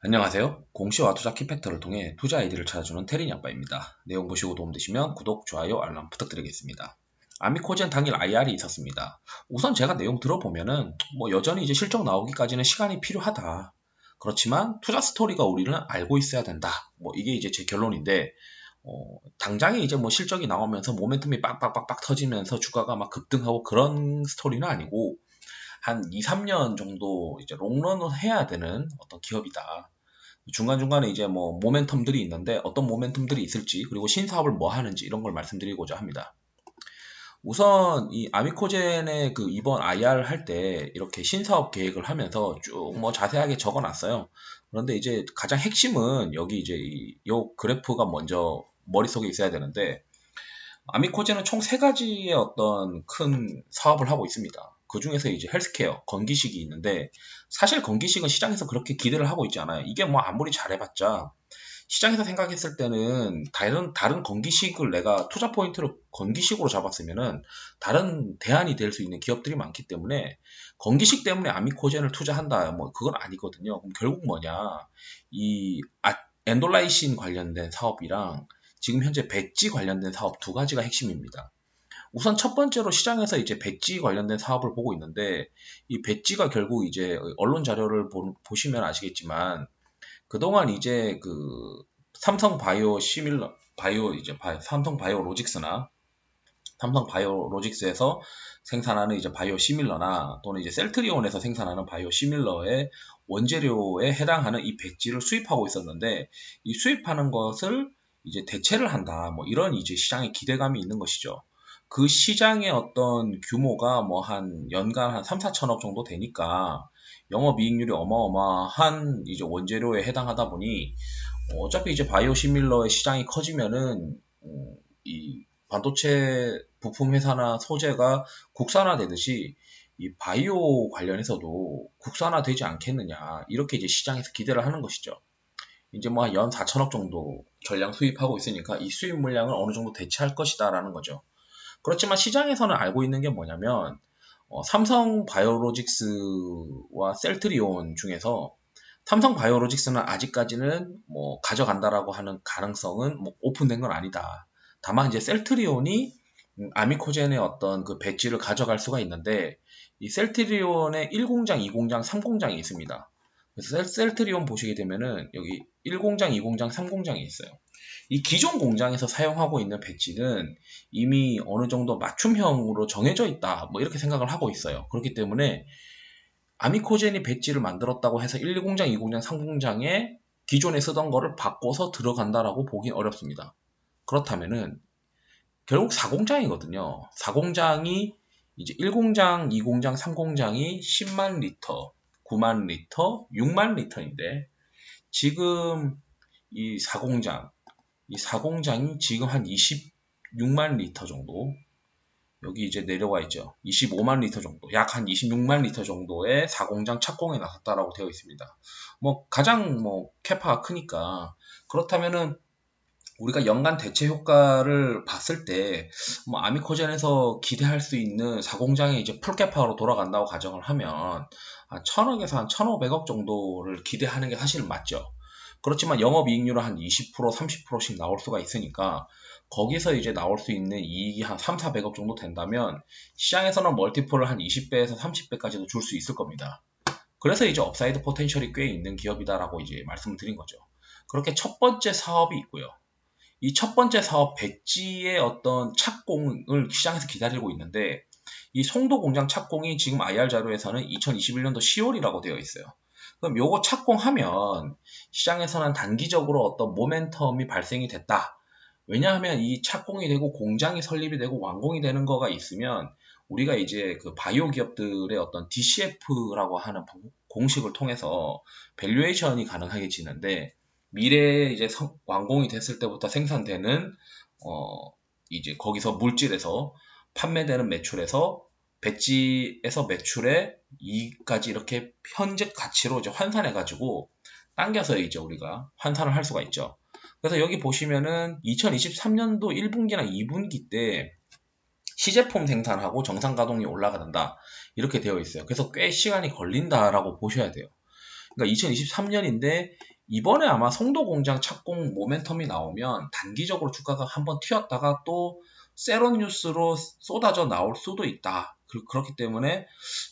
안녕하세요. 공시와 투자 키팩터를 통해 투자 아이디를 찾아주는 테린이 아빠입니다. 내용 보시고 도움되시면 구독, 좋아요, 알람 부탁드리겠습니다. 아미코젠 당일 IR이 있었습니다. 우선 제가 내용 들어보면은 여전히 이제 실적 나오기까지는 시간이 필요하다. 그렇지만 투자 스토리가 우리는 알고 있어야 된다. 이게 이제 제 결론인데 당장에 이제 실적이 나오면서 모멘텀이 빡빡빡빡 터지면서 주가가 막 급등하고 그런 스토리는 아니고 한 2, 3년 정도 이제 롱런을 해야 되는 어떤 기업이다. 중간중간에 이제 모멘텀들이 있는데 어떤 모멘텀들이 있을지 그리고 신사업을 뭐 하는지 이런 걸 말씀드리고자 합니다. 우선 이 아미코젠의 그 이번 IR 할 때 이렇게 신사업 계획을 하면서 쭉 자세하게 적어 놨어요. 그런데 이제 가장 핵심은 여기 이제 요 그래프가 먼저 머릿속에 있어야 되는데 아미코젠은 총 세 가지의 어떤 큰 사업을 하고 있습니다. 그 중에서 이제 헬스케어, 건기식이 있는데 사실 건기식은 시장에서 그렇게 기대를 하고 있지 않아요. 이게 아무리 잘해봤자 시장에서 생각했을 때는 다른 건기식을 내가 투자 포인트를 건기식으로 잡았으면은 다른 대안이 될 수 있는 기업들이 많기 때문에 건기식 때문에 아미코젠을 투자한다. 그건 아니거든요. 그럼 결국 뭐냐? 이 엔돌라이신 관련된 사업이랑 지금 현재 배지 관련된 사업 두 가지가 핵심입니다. 우선 첫 번째로 시장에서 이제 배지 관련된 사업을 보고 있는데 이 배지가 결국 이제 언론 자료를 보시면 아시겠지만 그동안 이제 그 삼성 바이오 시밀러 바이오 이제 삼성 바이오 로직스나 삼성 바이오 로직스에서 생산하는 이제 바이오 시밀러나 또는 이제 셀트리온에서 생산하는 바이오 시밀러의 원재료에 해당하는 이 배지를 수입하고 있었는데 이 수입하는 것을 이제 대체를 한다. 이런 이제 시장의 기대감이 있는 것이죠. 그 시장의 어떤 규모가 한 연간 한 3, 4천억 정도 되니까 영업이익률이 어마어마한 이제 원재료에 해당하다 보니 어차피 이제 바이오 시밀러의 시장이 커지면은 이 반도체 부품 회사나 소재가 국산화되듯이 이 바이오 관련해서도 국산화되지 않겠느냐 이렇게 이제 시장에서 기대를 하는 것이죠. 이제 연 4천억 정도 전량 수입하고 있으니까 이 수입 물량을 어느 정도 대체할 것이다라는 거죠. 그렇지만 시장에서는 알고 있는 게 뭐냐면 삼성 바이오로직스와 셀트리온 중에서 삼성 바이오로직스는 아직까지는 가져간다라고 하는 가능성은 오픈된 건 아니다. 다만 이제 셀트리온이 아미코젠의 어떤 그 배지를 가져갈 수가 있는데 이 셀트리온의 1공장, 2공장, 3공장이 있습니다. 그래서 셀트리온 보시게 되면은 여기 1공장, 2공장, 3공장이 있어요. 이 기존 공장에서 사용하고 있는 배지는 이미 어느 정도 맞춤형으로 정해져 있다. 이렇게 생각을 하고 있어요. 그렇기 때문에 아미코젠이 배지를 만들었다고 해서 1공장, 2공장, 3공장에 기존에 쓰던 거를 바꿔서 들어간다라고 보기 어렵습니다. 그렇다면은 결국 4공장이거든요. 4공장이 이제 1공장, 2공장, 3공장이 10만 리터, 9만 리터, 6만 리터인데 지금 이 4공장, 이 4공장이 지금 한 26만 리터 정도 여기 이제 내려와 있죠. 25만 리터 정도, 약 한 26만 리터 정도의 4공장 착공에 나섰다라고 되어 있습니다. 가장 캐파가 크니까 그렇다면은 우리가 연간 대체 효과를 봤을 때 아미코젠에서 기대할 수 있는 4공장이 이제 풀캐파로 돌아간다고 가정을 하면 한 1000억에서 한 1500억 정도를 기대하는 게 사실은 맞죠. 그렇지만 영업이익률은 한 20%, 30%씩 나올 수가 있으니까 거기서 이제 나올 수 있는 이익이 한 3, 400억 정도 된다면 시장에서는 멀티플을 한 20배에서 30배까지도 줄 수 있을 겁니다. 그래서 이제 업사이드 포텐셜이 꽤 있는 기업이다라고 이제 말씀을 드린 거죠. 그렇게 첫 번째 사업이 있고요. 이 첫 번째 사업 배지의 어떤 착공을 시장에서 기다리고 있는데 이 송도 공장 착공이 지금 IR 자료에서는 2021년도 10월이라고 되어 있어요. 그럼 요거 착공하면 시장에서는 단기적으로 어떤 모멘텀이 발생이 됐다. 왜냐하면 이 착공이 되고 공장이 설립이 되고 완공이 되는 거가 있으면 우리가 이제 그 바이오 기업들의 어떤 DCF라고 하는 공식을 통해서 밸류에이션이 가능하게지는데 미래에 이제 완공이 됐을 때부터 생산되는 이제 거기서 물질에서 판매되는 매출에서 배지에서 매출에 이익까지 이렇게 현재 가치로 이제 환산해 가지고 당겨서 이제 우리가 환산을 할 수가 있죠. 그래서 여기 보시면은 2023년도 1분기나 2분기 때 시제품 생산하고 정상 가동이 올라간다 이렇게 되어 있어요. 그래서 꽤 시간이 걸린다라고 보셔야 돼요. 그러니까 2023년인데 이번에 아마 송도 공장 착공 모멘텀이 나오면 단기적으로 주가가 한번 튀었다가 또 세론 뉴스로 쏟아져 나올 수도 있다. 그렇기 때문에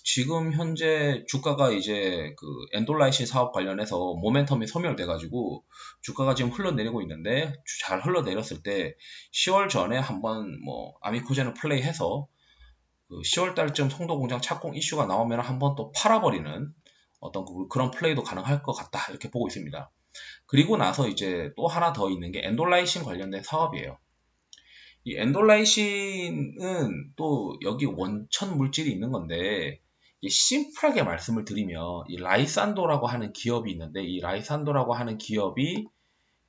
지금 현재 주가가 이제 그 엔돌라이신 사업 관련해서 모멘텀이 소멸돼가지고 주가가 지금 흘러내리고 있는데 잘 흘러내렸을 때 10월 전에 한번 뭐 아미코젠을 플레이해서 그 10월 달쯤 송도 공장 착공 이슈가 나오면 한번 또 팔아버리는 어떤 그런 플레이도 가능할 것 같다 이렇게 보고 있습니다. 그리고 나서 이제 또 하나 더 있는 게 엔돌라이신 관련된 사업이에요. 이 엔돌라이신은 또 여기 원천 물질이 있는 건데 심플하게 말씀을 드리면 이 라이산도라고 하는 기업이 있는데 이 라이산도라고 하는 기업이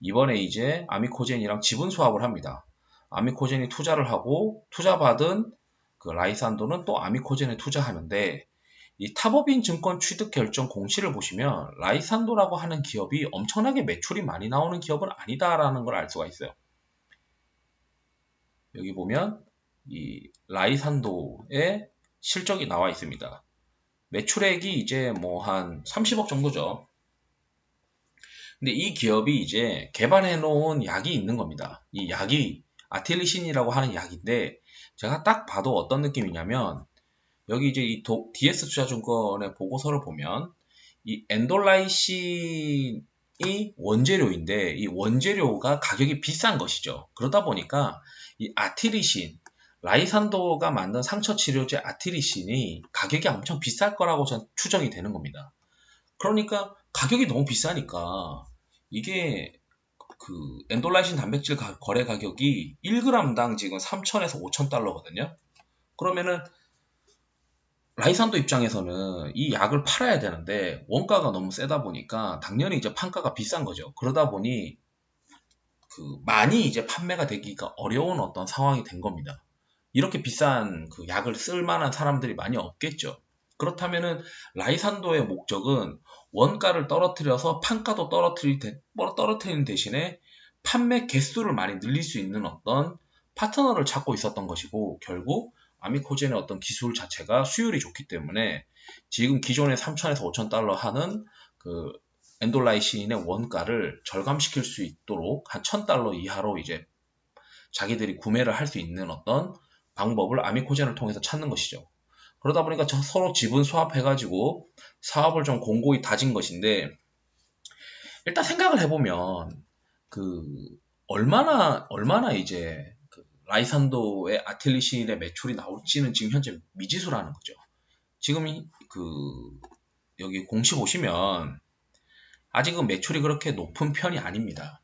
이번에 이제 아미코젠이랑 지분 수합을 합니다. 아미코젠이 투자를 하고 투자받은 그 라이산도는 또 아미코젠에 투자하는데 이 탑오빈 증권 취득 결정 공시를 보시면 라이산도라고 하는 기업이 엄청나게 매출이 많이 나오는 기업은 아니다라는 걸 알 수가 있어요. 여기 보면 이 라이산도의 실적이 나와 있습니다. 매출액이 이제 뭐 한 30억 정도죠. 근데 이 기업이 이제 개발해 놓은 약이 있는 겁니다. 이 약이 아틸리신이라고 하는 약인데 제가 딱 봐도 어떤 느낌이냐면 여기 이제 이 DS투자증권의 보고서를 보면 이 엔돌라이신이 원재료인데 이 원재료가 가격이 비싼 것이죠. 그러다 보니까 이 아티리신, 라이산도가 만든 상처치료제 아티리신이 가격이 엄청 비쌀 거라고 전 추정이 되는 겁니다. 그러니까 가격이 너무 비싸니까 이게 그 엔돌라이신 단백질 거래 가격이 1g당 지금 3,000에서 5,000달러거든요. 그러면은 라이산도 입장에서는 이 약을 팔아야 되는데 원가가 너무 세다 보니까 당연히 이제 판가가 비싼 거죠. 그러다 보니 그 많이 이제 판매가 되기가 어려운 어떤 상황이 된 겁니다. 이렇게 비싼 그 약을 쓸 만한 사람들이 많이 없겠죠. 그렇다면은 라이산도의 목적은 원가를 떨어뜨려서 판가도 떨어뜨리는 대신에 판매 개수를 많이 늘릴 수 있는 어떤 파트너를 찾고 있었던 것이고 결국 아미코젠의 어떤 기술 자체가 수율이 좋기 때문에 지금 기존의 3,000에서 5,000달러 하는 그 엔돌라이신의 원가를 절감시킬 수 있도록 한 1,000달러 이하로 이제 자기들이 구매를 할 수 있는 어떤 방법을 아미코젠을 통해서 찾는 것이죠. 그러다 보니까 서로 지분 수합해가지고 사업을 좀 공고히 다진 것인데 일단 생각을 해보면 그 얼마나 이제 그 라이산도의 아틸리신의 매출이 나올지는 지금 현재 미지수라는 거죠. 지금 그 여기 공시 보시면 아직은 매출이 그렇게 높은 편이 아닙니다.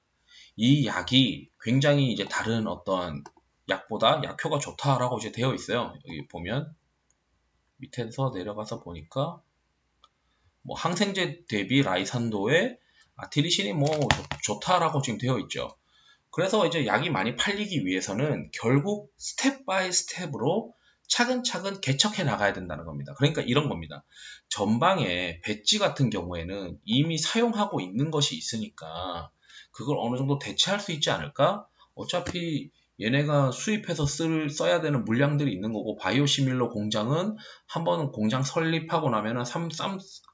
이 약이 굉장히 이제 다른 어떤 약보다 약효가 좋다라고 이제 되어 있어요. 여기 보면 밑에서 내려가서 보니까 뭐 항생제 대비 라이산도의 아티리신이 뭐 좋다라고 지금 되어 있죠. 그래서 이제 약이 많이 팔리기 위해서는 결국 스텝 바이 스텝으로 차근차근 개척해 나가야 된다는 겁니다. 그러니까 이런 겁니다. 전방에 배지 같은 경우에는 이미 사용하고 있는 것이 있으니까 그걸 어느 정도 대체할 수 있지 않을까? 어차피 얘네가 수입해서 써야 되는 물량들이 있는 거고 바이오시밀러 공장은 한번 공장 설립하고 나면은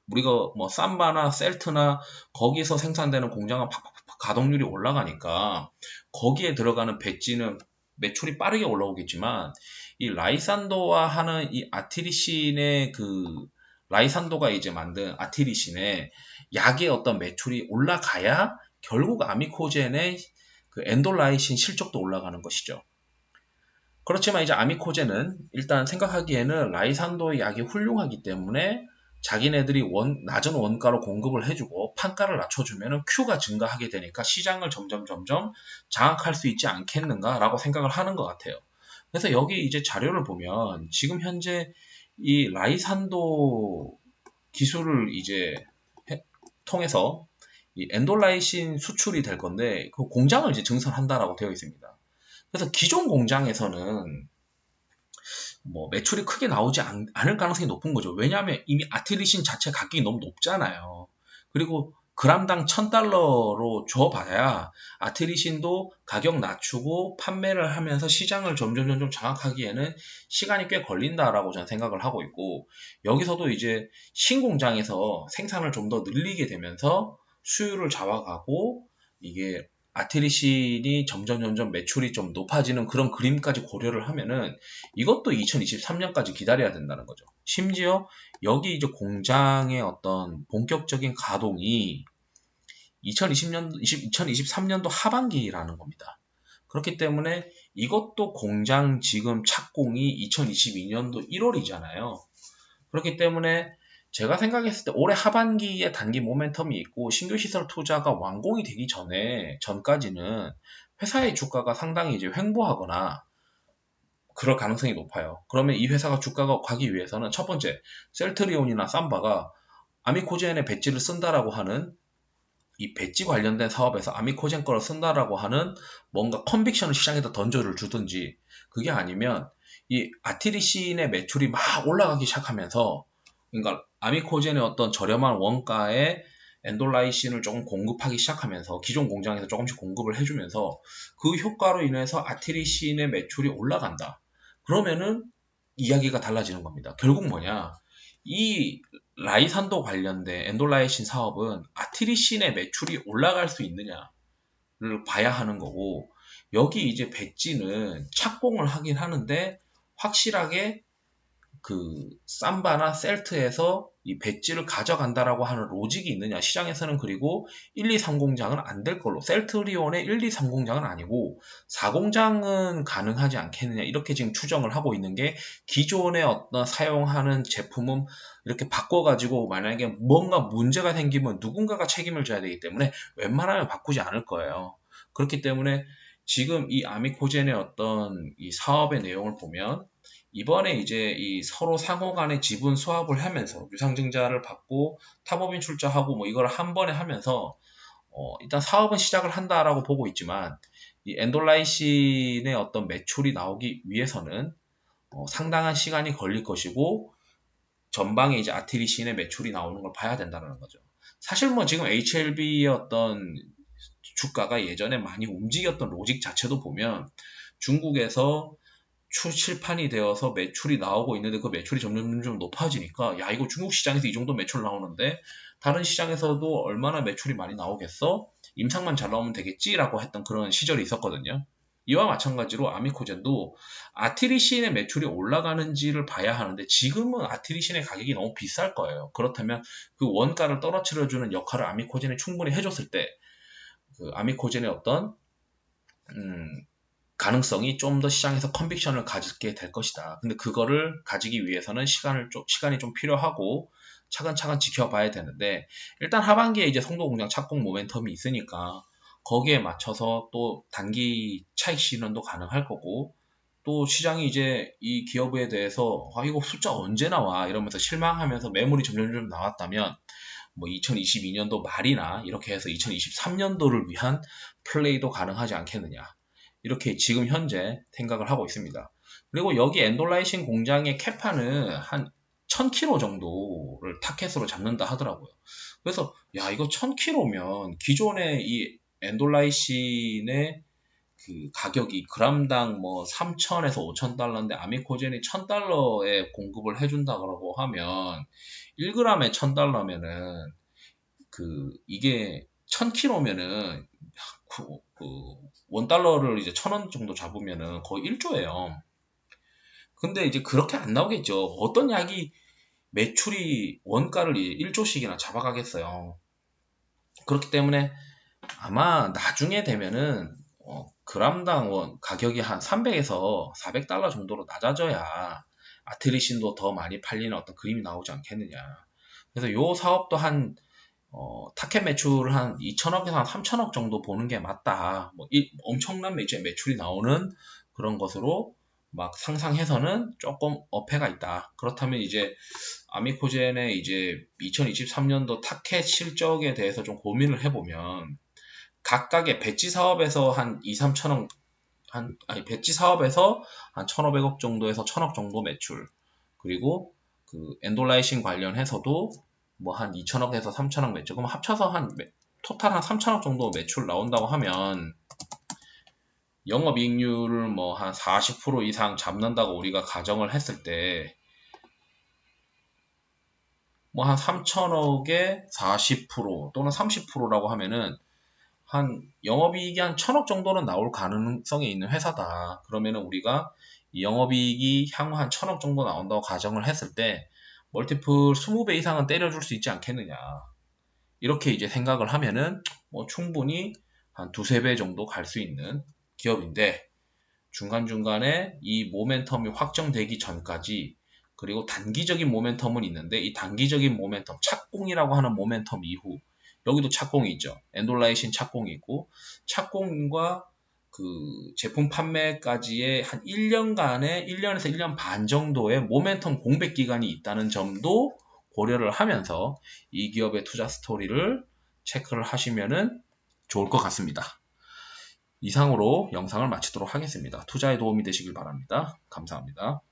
우리가 뭐 삼바나 셀트나 거기서 생산되는 공장은 팍팍팍 가동률이 올라가니까 거기에 들어가는 배지는 매출이 빠르게 올라오겠지만 이 라이산도와 하는 이 아티리신의 그 라이산도가 이제 만든 아티리신의 약의 어떤 매출이 올라가야 결국 아미코젠의 그 엔돌라이신 실적도 올라가는 것이죠. 그렇지만 이제 아미코젠은 일단 생각하기에는 라이산도의 약이 훌륭하기 때문에 자기네들이 낮은 원가로 공급을 해주고 판가를 낮춰주면 Q가 증가하게 되니까 시장을 점점 장악할 수 있지 않겠는가라고 생각을 하는 것 같아요. 그래서 여기 이제 자료를 보면 지금 현재 이 라이산도 기술을 이제 통해서 이 엔돌라이신 수출이 될 건데 그 공장을 이제 증설한다라고 되어 있습니다. 그래서 기존 공장에서는 뭐 매출이 크게 나오지 않을 가능성이 높은 거죠. 왜냐하면 이미 아티리신 자체 가격이 너무 높잖아요. 그리고 그람당 1000달러로 줘봐야 아트리신도 가격 낮추고 판매를 하면서 시장을 점점 장악하기에는 시간이 꽤 걸린다라고 저는 생각을 하고 있고, 여기서도 이제 신공장에서 생산을 좀 더 늘리게 되면서 수요를 잡아가고, 이게 아트리신이 점점 매출이 좀 높아지는 그런 그림까지 고려를 하면은 이것도 2023년까지 기다려야 된다는 거죠. 심지어 여기 이제 공장의 어떤 본격적인 가동이 2023년도 하반기라는 겁니다. 그렇기 때문에 이것도 공장 지금 착공이 2022년도 1월이잖아요. 그렇기 때문에 제가 생각했을 때 올해 하반기에 단기 모멘텀이 있고, 신규 시설 투자가 완공이 되기 전까지는 회사의 주가가 상당히 이제 횡보하거나 그럴 가능성이 높아요. 그러면 이 회사가 주가가 가기 위해서는 첫 번째, 셀트리온이나 삼바가 아미코젠의 배지를 쓴다라고 하는, 이 배지 관련된 사업에서 아미코젠 거를 쓴다라고 하는 뭔가 컨빅션을 시장에다 던져를 주든지, 그게 아니면 이 아티리신의 매출이 막 올라가기 시작하면서, 그러니까 아미코젠의 어떤 저렴한 원가에 엔돌라이신을 조금 공급하기 시작하면서 기존 공장에서 조금씩 공급을 해주면서 그 효과로 인해서 아티리신의 매출이 올라간다. 그러면은 이야기가 달라지는 겁니다. 결국 뭐냐? 이 라이산도 관련된 엔돌라이신 사업은 아티리신의 매출이 올라갈 수 있느냐를 봐야 하는 거고, 여기 이제 배지는 착공을 하긴 하는데 확실하게 그 삼바나 셀트에서 이 배지를 가져간다라고 하는 로직이 있느냐, 시장에서는. 그리고 1, 2, 3공장은 안 될 걸로, 셀트리온의 1, 2, 3공장은 아니고 4공장은 가능하지 않겠느냐, 이렇게 지금 추정을 하고 있는 게, 기존의 어떤 사용하는 제품은 이렇게 바꿔가지고 만약에 뭔가 문제가 생기면 누군가가 책임을 져야 되기 때문에 웬만하면 바꾸지 않을 거예요. 그렇기 때문에 지금 이 아미코젠의 어떤 이 사업의 내용을 보면, 이번에 이제 이 서로 상호 간의 지분 수합을 하면서 유상증자를 받고 타법인 출자하고 뭐 이걸 한 번에 하면서 일단 사업은 시작을 한다라고 보고 있지만, 이 엔돌라이신의 어떤 매출이 나오기 위해서는 상당한 시간이 걸릴 것이고, 전방에 이제 아티리신의 매출이 나오는 걸 봐야 된다는 거죠. 사실 뭐 지금 HLB의 어떤 주가가 예전에 많이 움직였던 로직 자체도 보면, 중국에서 출판이 되어서 매출이 나오고 있는데 그 매출이 점점 높아지니까, 야, 이거 중국 시장에서 이 정도 매출 나오는데 다른 시장에서도 얼마나 매출이 많이 나오겠어? 임상만 잘 나오면 되겠지라고 했던 그런 시절이 있었거든요. 이와 마찬가지로 아미코젠도 아티리신의 매출이 올라가는지를 봐야 하는데, 지금은 아티리신의 가격이 너무 비쌀 거예요. 그렇다면 그 원가를 떨어뜨려주는 역할을 아미코젠이 충분히 해줬을 때, 그 아미코젠의 어떤 가능성이 좀 더 시장에서 컨빅션을 가지게 될 것이다. 근데 그거를 가지기 위해서는 시간이 좀 필요하고 차근차근 지켜봐야 되는데, 일단 하반기에 이제 송도 공장 착공 모멘텀이 있으니까 거기에 맞춰서 또 단기 차익 실현도 가능할 거고, 또 시장이 이제 이 기업에 대해서 이거 숫자 언제 나와 이러면서 실망하면서 매물이 점점 나왔다면, 뭐 2022년도 말이나 이렇게 해서 2023년도를 위한 플레이도 가능하지 않겠느냐, 이렇게 지금 현재 생각을 하고 있습니다. 그리고 여기 엔돌라이신 공장의 캐파는 한 1000kg 정도를 타켓으로 잡는다 하더라고요. 그래서 야, 이거 1000kg면 기존의 이 엔돌라이신의 그 가격이 그람당 뭐 3,000에서 5,000달러인데 아미코젠이 1,000달러에 공급을 해준다고 하면 1g에 1,000달러면은 그 이게 1000kg면은 원달러를 이제 1,000원 정도 잡으면은 거의 1조예요. 근데 이제 그렇게 안 나오겠죠. 어떤 약이 매출이 원가를 1조씩이나 잡아가겠어요. 그렇기 때문에 아마 나중에 되면은 그람당 가격이 한 300에서 400달러 정도로 낮아져야 아트리신도 더 많이 팔리는 어떤 그림이 나오지 않겠느냐. 그래서 요 사업도 한 타켓 매출 한 2천억에서 한 3천억 정도 보는 게 맞다. 뭐 엄청난 매출이 나오는 그런 것으로 막 상상해서는 조금 어폐가 있다. 그렇다면 이제 아미코젠의 이제 2023년도 타켓 실적에 대해서 좀 고민을 해보면, 각각의 배지 사업에서 한 2, 3천억, 배지 사업에서 한 1,500억 정도에서 1,000억 정도 매출, 그리고 그 엔돌라이신 관련해서도 뭐 한 2천억에서 3천억 매출, 그럼 합쳐서 토탈 한 3천억 정도 매출 나온다고 하면 영업이익률을 뭐 한 40% 이상 잡는다고 우리가 가정을 했을 때 뭐 한 3천억에 40% 또는 30%라고 하면은 한 영업이익이 한 1천억 정도는 나올 가능성이 있는 회사다. 그러면은 우리가 이 영업이익이 향후 한 1천억 정도 나온다고 가정을 했을 때 멀티플 20배 이상은 때려줄 수 있지 않겠느냐. 이렇게 이제 생각을 하면은 뭐 충분히 한 두세 배 정도 갈 수 있는 기업인데 중간중간에 이 모멘텀이 확정되기 전까지 그리고 단기적인 모멘텀은 있는데 이 단기적인 모멘텀, 착공이라고 하는 모멘텀 이후 여기도 착공이 있죠. 엔돌라이신 착공이 있고 착공과 그 제품 판매까지의 한 1년간의 1년에서 1년 반 정도의 모멘텀 공백 기간이 있다는 점도 고려를 하면서 이 기업의 투자 스토리를 체크를 하시면은 좋을 것 같습니다. 이상으로 영상을 마치도록 하겠습니다. 투자에 도움이 되시길 바랍니다. 감사합니다.